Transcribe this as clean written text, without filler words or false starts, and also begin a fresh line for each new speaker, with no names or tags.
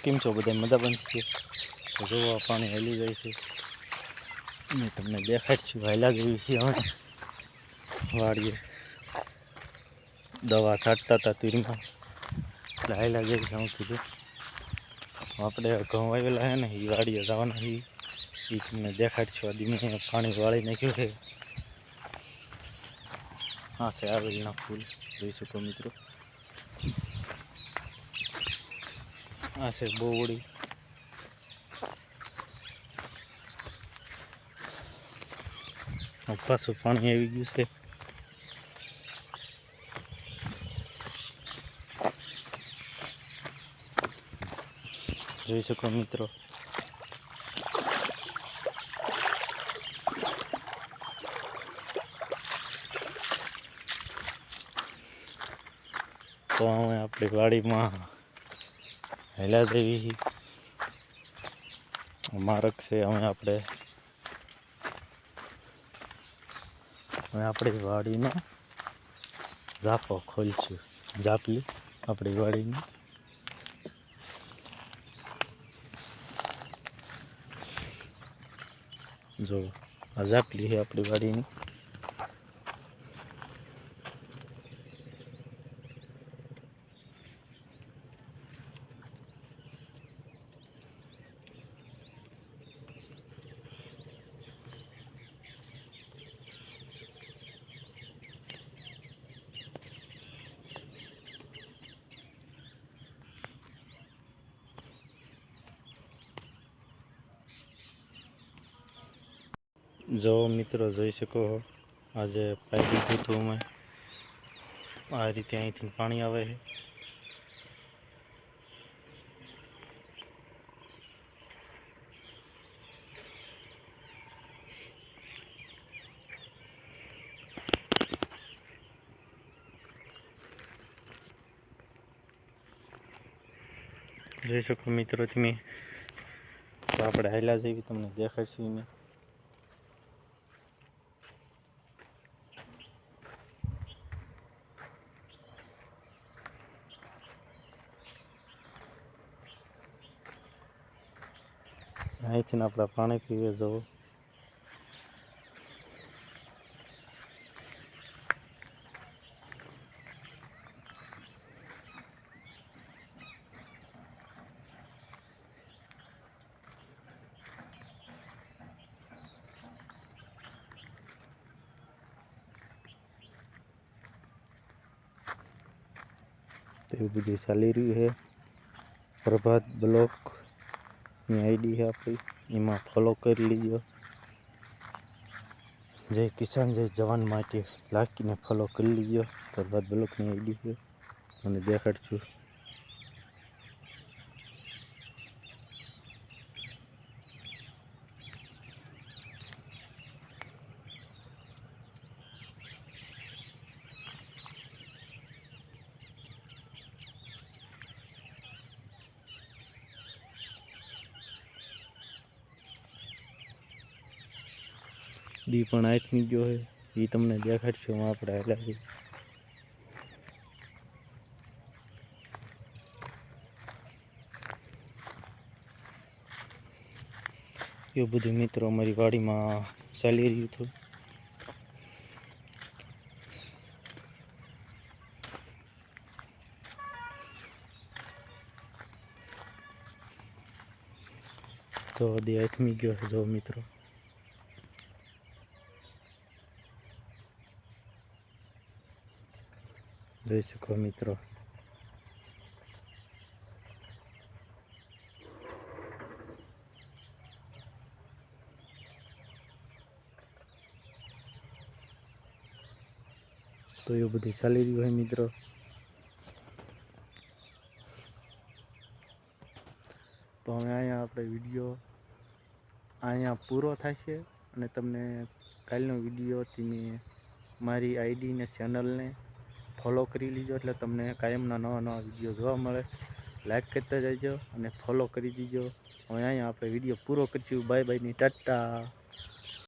કેમ છો બધા? મજા પણ છે. તો જોવા પાણી હેલી જાય છે. મેં તમને દેખાડશું હાલ્યા જેવી છે. અમે વાડીએ દવા છાંટતા હતા તીરમાં, એટલે હાલ્યા જેવી છે. હું કીધું આપણે ઘઉં આવેલા છે ને એ વાડીએ જવાના છે. એ તમને દેખાડશું. આદિ મેં પાણી વાળી નાખ્યું છે. હા છે આવેલના ફૂલ જોઈ શકો મિત્રો. આ છે બોવડી. પાછું પાણી આવી ગયું છે. જોઈ શકો મિત્રો. તો અમે આપણી વાડીમાં હેલા જેવી મારક છે. આપણે આપણી વાડીનો ઝાપો ખોલશું. ઝાપલી આપણી વાડીની જો આ ઝાપલી છે આપણી વાડીની. જો મિત્રો જોઈ શકો આજે પાઈ દીધું હતું અમે. આ રીતે અહીંથી પાણી આવે છે. જોઈ શકો મિત્રો તમે. તો આપણે હાલ્યા જેવી તમને દેખાડશું. મેં અહીંથી આપણે પાણી પીવે જવું. એવું બધું ચાલી રહ્યું છે. પ્રભાત બ્લોકની આઈડી છે આપણી, એમાં ફોલો કરી લીજો. જય કિસાન જય જવાન માટે લાખીને ફોલો કરી લીજો. પ્રભાત બ્લોકની આઈડી છે. અને દેખાડશું. ડી પણ આઠમી ગયો છે. એ તમને દેખાડશું. આપણે હાલ્યા છીએ. એવું બધું મિત્રો અમારી વાડીમાં ચાલી રહ્યું હતું. તો દી આઠમી ગયો છે. જો મિત્રો જોઈ શકો મિત્રો. તો એવું બધું ચાલી રહ્યું હોય મિત્રો. તો હવે અહીંયા આપણે વિડીયો અહીંયા પૂરો થશે. અને તમને કાલનો વિડીયો તમે મારી આઈડી ને ચેનલને ફોલો કરી લીજો. એટલે તમને કાયમના નવા નવા વિડીયો જોવા મળે. લાઈક કરતા જજો અને ફોલો કરી દીજો. હવે અહીંયા આપણે વિડીયો પૂરો કરીશું. બાય બાયની ટાટા.